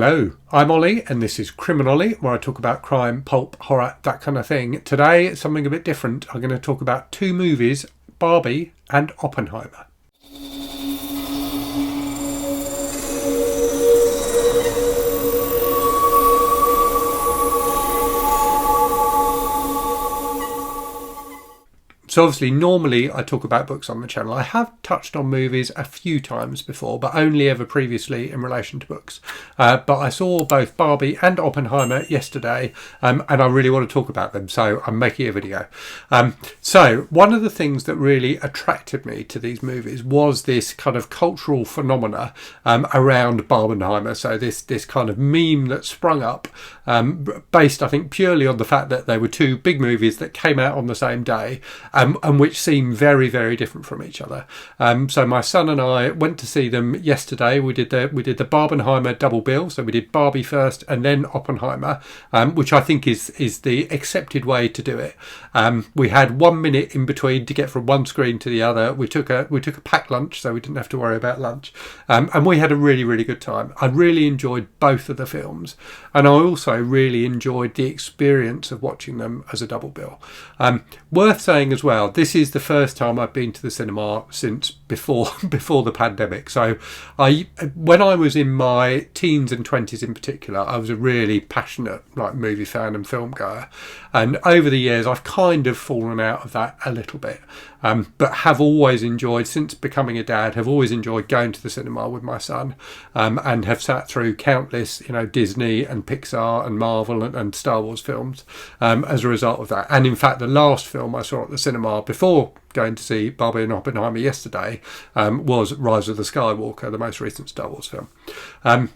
Hello, I'm Ollie and this is CriminOlly, where I talk about crime, pulp, horror, that kind of thing. Today it's something a bit different. I'm going to talk about two movies, Barbie and Oppenheimer. So obviously, normally I talk about books on the channel. I have touched on movies a few times before, but only ever previously in relation to books. But I saw both Barbie and Oppenheimer yesterday, and I really want to talk about them, so I'm making a video. So one of the things that really attracted me to these movies was this kind of cultural phenomena around Barbenheimer. So this kind of meme that sprung up, based, I think, purely on the fact that they were two big movies that came out on the same day. And which seem very, very different from each other. So my son and I went to see them yesterday. We did the Barbenheimer double bill. So we did Barbie first and then Oppenheimer, which I think is the accepted way to do it. We had 1 minute in between to get from one screen to the other. We took a packed lunch, so we didn't have to worry about lunch, and we had a really, really good time. I really enjoyed both of the films, and I also really enjoyed the experience of watching them as a double bill. Worth saying as well, this is the first time I've been to the cinema since before the pandemic. So when I was in my teens and 20s in particular, I was a really passionate movie fan and film goer, and over the years I've kind of fallen out of that a little bit, but have always enjoyed, since becoming a dad, have always enjoyed going to the cinema with my son, and have sat through countless Disney and Pixar and Marvel and Star Wars films as a result of that. And in fact, the last film I saw at the cinema before going to see Barbie and Oppenheimer yesterday was Rise of the Skywalker, the most recent Star Wars film.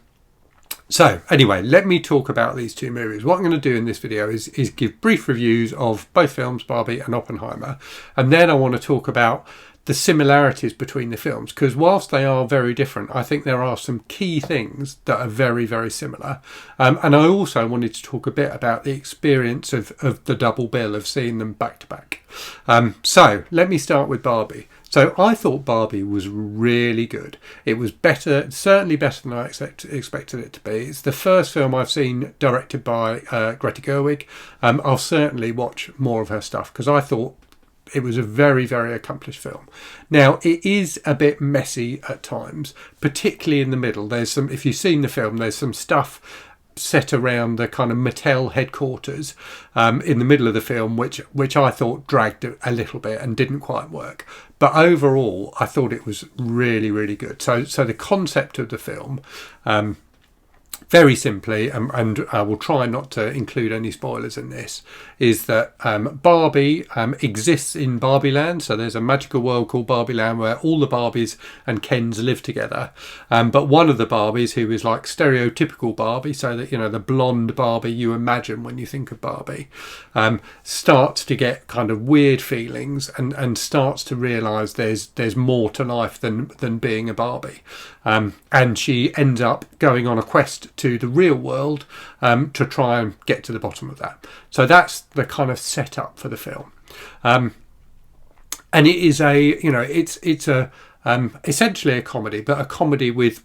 So anyway, let me talk about these two movies. What I'm going to do in this video is give brief reviews of both films, Barbie and Oppenheimer, and then I want to talk about the similarities between the films, because whilst they are very different, I think there are some key things that are very, very similar. And I also wanted to talk a bit about the experience of the double bill, of seeing them back to back. So let me start with Barbie. So I thought Barbie was really good. It was better, certainly better than I expected it to be. It's the first film I've seen directed by Greta Gerwig. I'll certainly watch more of her stuff, because I thought it was a very, very accomplished film. Now, it is a bit messy at times, particularly in the middle. There's some, if you've seen the film, there's some stuff set around the kind of Mattel headquarters in the middle of the film, which I thought dragged a little bit and didn't quite work. But overall, I thought it was really, really good. So the concept of the film, very simply, and I will try not to include any spoilers in this, is that Barbie exists in Barbie Land. So there's a magical world called Barbie Land where all the Barbies and Kens live together. But one of the Barbies, who is like stereotypical Barbie, so that, the blonde Barbie you imagine when you think of Barbie, starts to get kind of weird feelings and starts to realise there's more to life than being a Barbie. And she ends up going on a quest to the real world to try and get to the bottom of that. So that's the kind of setup for the film. And it is it's essentially a comedy, but a comedy with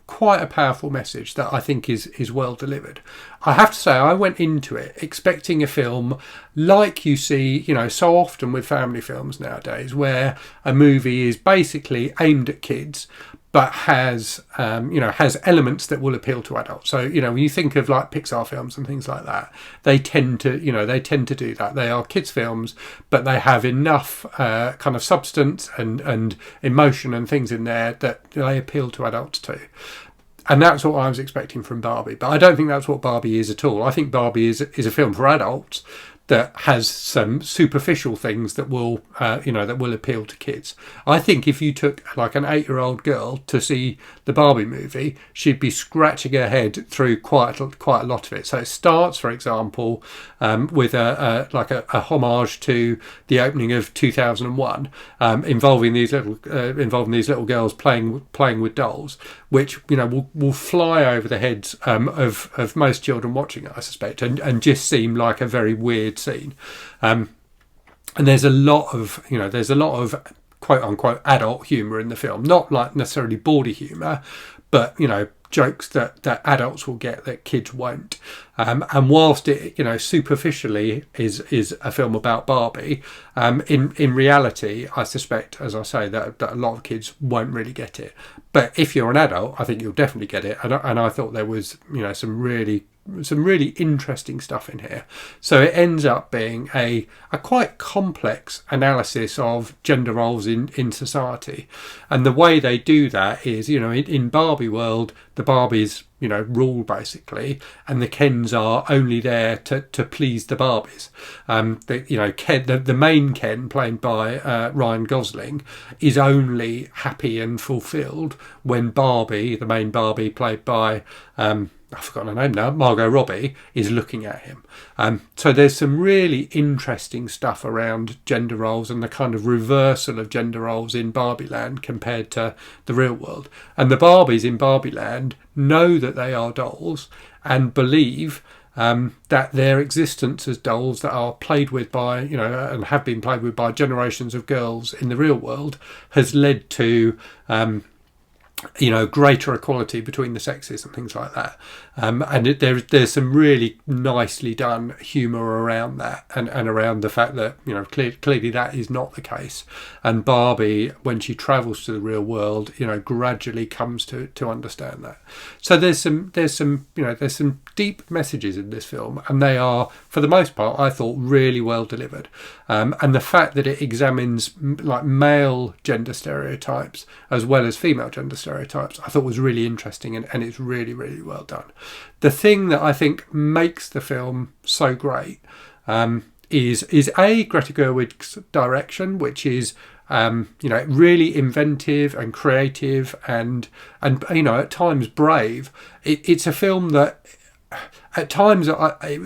quite a powerful message that I think is well delivered. I have to say, I went into it expecting a film like you see, so often with family films nowadays, where a movie is basically aimed at kids, but has elements that will appeal to adults. So, when you think of like Pixar films and things like that, they tend to do that. They are kids films, but they have enough kind of substance and emotion and things in there that they appeal to adults too. And that's what I was expecting from Barbie. But I don't think that's what Barbie is at all. I think Barbie is a film for adults that has some superficial things that will appeal to kids. I think if you took like an 8-year-old girl to see the Barbie movie, she'd be scratching her head through quite a lot of it. So it starts, for example, with a homage to the opening of 2001, involving these little girls playing with dolls, which will fly over the heads of most children watching it, I suspect, and just seem like a very weird scene. And there's a lot of quote unquote adult humour in the film, not like necessarily bawdy humour, but jokes that adults will get that kids won't. And whilst it, superficially is a film about Barbie, in reality, I suspect, as I say, that a lot of kids won't really get it. But if you're an adult, I think you'll definitely get it. And I thought there was, some really interesting stuff in here. So it ends up being a quite complex analysis of gender roles in society. And the way they do that is, in Barbie world, the Barbies, rule basically, and the Kens are only there to please the Barbies. Ken, the main Ken, played by Ryan Gosling, is only happy and fulfilled when Barbie, the main Barbie, played by I've forgotten her name now, Margot Robbie, is looking at him. So there's some really interesting stuff around gender roles and the kind of reversal of gender roles in Barbie Land compared to the real world. And the Barbies in Barbie Land know that they are dolls and believe that their existence as dolls that are played with by, and have been played with by generations of girls in the real world has led to greater equality between the sexes and things like that. And there's some really nicely done humour around that and around the fact that, clearly that is not the case. And Barbie, when she travels to the real world, gradually comes to understand that. So there's some deep messages in this film, and they are, for the most part, I thought, really well delivered. And the fact that it examines like male gender stereotypes as well as female gender stereotypes, I thought was really interesting, and it's really, really well done. The thing that I think makes the film so great is Greta Gerwig's direction, which is really inventive and creative and at times brave. It's a film that at times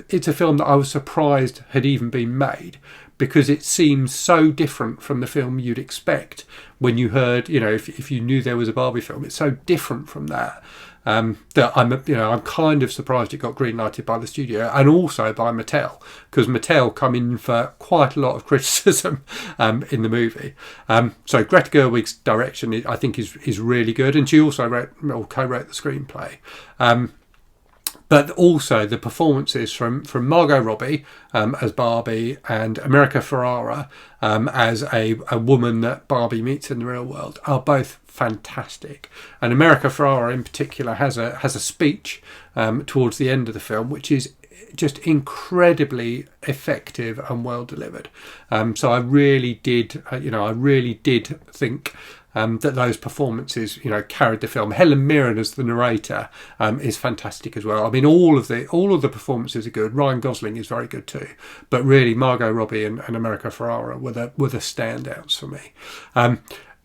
it's a film that I was surprised had even been made, because it seems so different from the film you'd expect when you heard, if you knew there was a Barbie film. It's so different from that. That I'm kind of surprised it got green-lighted by the studio and also by Mattel, because Mattel come in for quite a lot of criticism in the movie. So Greta Gerwig's direction, I think, is really good, and she also co-wrote the screenplay. But also the performances from Margot Robbie as Barbie and America Ferrera as a woman that Barbie meets in the real world are both fantastic. And America Ferrera in particular has a speech towards the end of the film which is just incredibly effective and well delivered. So I really did think that those performances, carried the film. Helen Mirren as the narrator is fantastic as well. I mean, all of the performances are good. Ryan Gosling is very good too, but really Margot Robbie and America Ferrera were the standouts for me.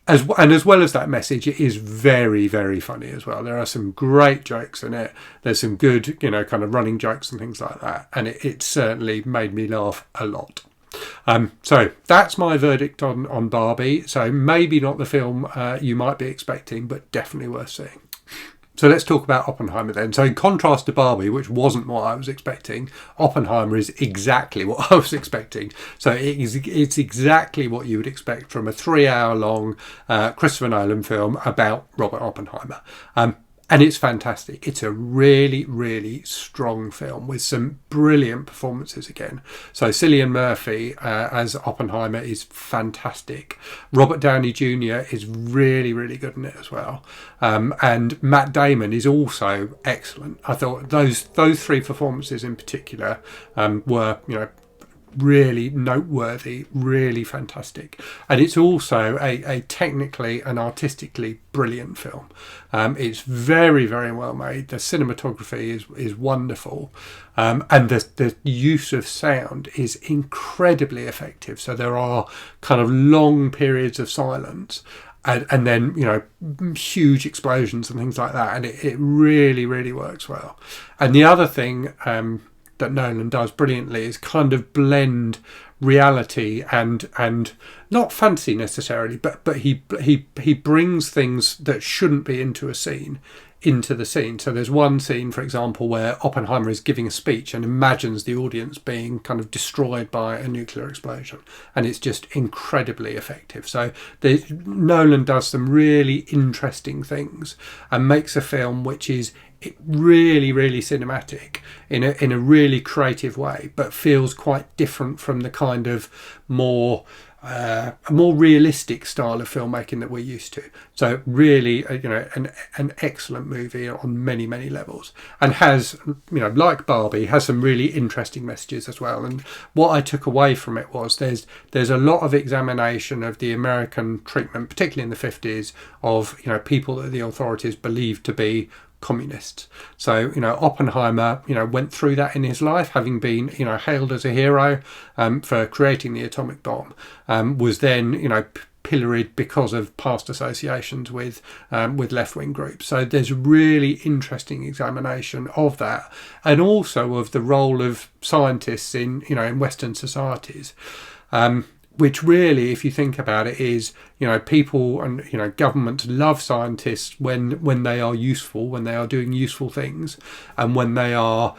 As well as that message, it is very, very funny as well. There are some great jokes in it. There's some good, kind of running jokes and things like that, and it certainly made me laugh a lot. So that's my verdict on Barbie. So maybe not the film you might be expecting, but definitely worth seeing. So let's talk about Oppenheimer then. So in contrast to Barbie, which wasn't what I was expecting, Oppenheimer is exactly what I was expecting. So it's exactly what you would expect from a 3-hour-long Christopher Nolan film about Robert Oppenheimer. And it's fantastic. It's a really, really strong film with some brilliant performances again. So Cillian Murphy as Oppenheimer is fantastic. Robert Downey Jr. is really, really good in it as well. And Matt Damon is also excellent. I thought those three performances in particular were, really noteworthy, really fantastic. And it's also a technically and artistically brilliant film. It's very, very well made. The cinematography is wonderful. And the use of sound is incredibly effective. So there are kind of long periods of silence and then, huge explosions and things like that. And it really, really works well. And the other thing that Nolan does brilliantly is kind of blend reality and not fantasy necessarily, but he brings things that shouldn't be into a scene into the scene. So there's one scene, for example, where Oppenheimer is giving a speech and imagines the audience being kind of destroyed by a nuclear explosion, and it's just incredibly effective. So Nolan does some really interesting things and makes a film which is really, really cinematic in a really creative way, but feels quite different from the kind of a more realistic style of filmmaking that we're used to. So really, an excellent movie on many, many levels, and has, like Barbie, has some really interesting messages as well. And what I took away from it was there's a lot of examination of the American treatment, particularly in the 50s, of people that the authorities believed to be communists. So Oppenheimer went through that in his life, having been hailed as a hero for creating the atomic bomb, was then pilloried because of past associations with left-wing groups. So there's really interesting examination of that, and also of the role of scientists in Western societies, which really, if you think about it, is people and governments love scientists when they are useful, when they are doing useful things, and when they are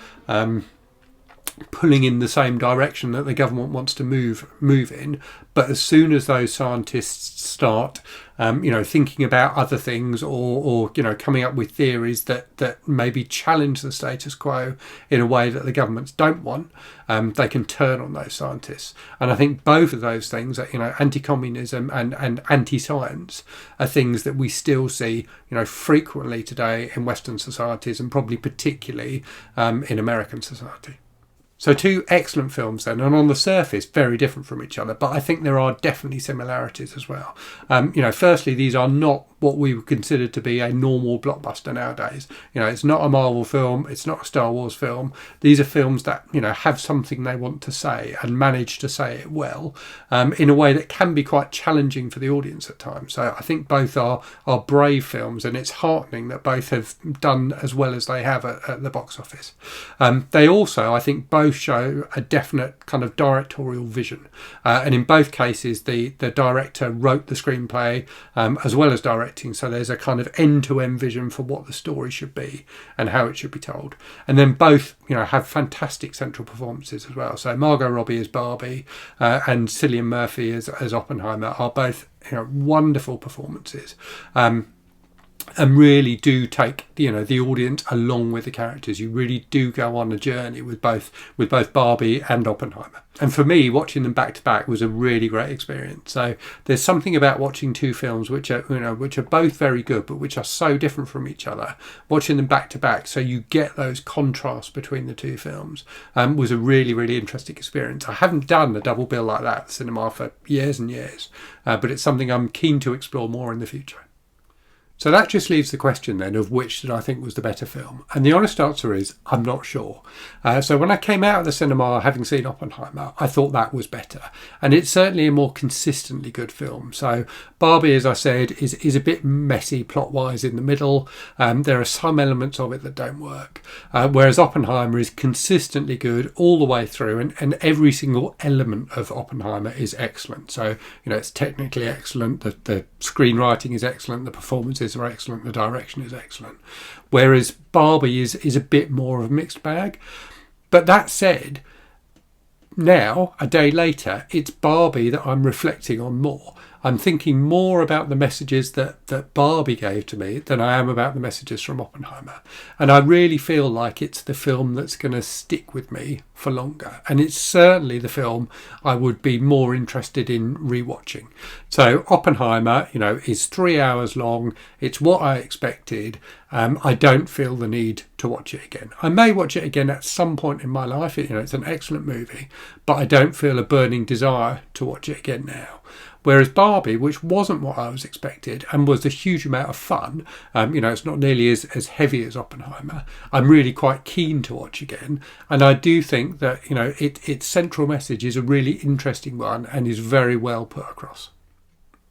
pulling in the same direction that the government wants to move in. But as soon as those scientists start thinking about other things, or coming up with theories that maybe challenge the status quo in a way that the governments don't want, they can turn on those scientists. And I think both of those things, anti-communism and anti-science, are things that we still see frequently today in Western societies, and probably particularly in American society. So two excellent films then, and on the surface very different from each other, but I think there are definitely similarities as well. Firstly, these are not what we would consider to be a normal blockbuster nowadays. It's not a Marvel film, it's not a Star Wars film. These are films that have something they want to say, and manage to say it well, in a way that can be quite challenging for the audience at times. So I think both are brave films, and it's heartening that both have done as well as they have at the box office. They also, I think, both show a definite kind of directorial vision, and in both cases the director wrote the screenplay as well as directing, so there's a kind of end-to-end vision for what the story should be and how it should be told. And then both have fantastic central performances as well. So Margot Robbie as Barbie and Cillian Murphy as Oppenheimer are both wonderful performances, and really do take the audience along with the characters. You really do go on a journey with both Barbie and Oppenheimer. And for me, watching them back to back was a really great experience. So there's something about watching two films which are both very good, but which are so different from each other. Watching them back to back, so you get those contrasts between the two films, was a really, really interesting experience. I haven't done a double bill like that at the cinema for years and years, but it's something I'm keen to explore more in the future. So that just leaves the question then of which did I think was the better film. And the honest answer is I'm not sure. So when I came out of the cinema having seen Oppenheimer, I thought that was better. And it's certainly a more consistently good film. So Barbie, as I said, is a bit messy plot-wise in the middle. There are some elements of it that don't work. Whereas Oppenheimer is consistently good all the way through, and every single element of Oppenheimer is excellent. So, it's technically excellent, the screenwriting is excellent, the performances are excellent, the direction is excellent. Whereas Barbie is a bit more of a mixed bag. But that said, now, a day later, it's Barbie that I'm reflecting on more. I'm thinking more about the messages that Barbie gave to me than I am about the messages from Oppenheimer. And I really feel like it's the film that's going to stick with me for longer. And it's certainly the film I would be more interested in rewatching. So Oppenheimer, is 3 hours long. It's what I expected. I don't feel the need to watch it again. I may watch it again at some point in my life. It's an excellent movie, but I don't feel a burning desire to watch it again now. Whereas Barbie, which wasn't what I was expected and was a huge amount of fun, it's not nearly as heavy as Oppenheimer, I'm really quite keen to watch again. And I do think that, its central message is a really interesting one and is very well put across.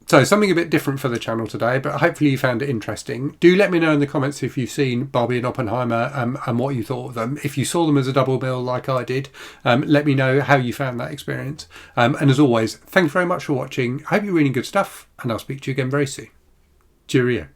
So something a bit different for the channel today, but hopefully you found it interesting. Do let me know in the comments if you've seen Barbie and Oppenheimer and what you thought of them. If you saw them as a double bill like I did, let me know how you found that experience. And as always, thanks very much for watching. I hope you're reading good stuff, and I'll speak to you again very soon. Cheerio.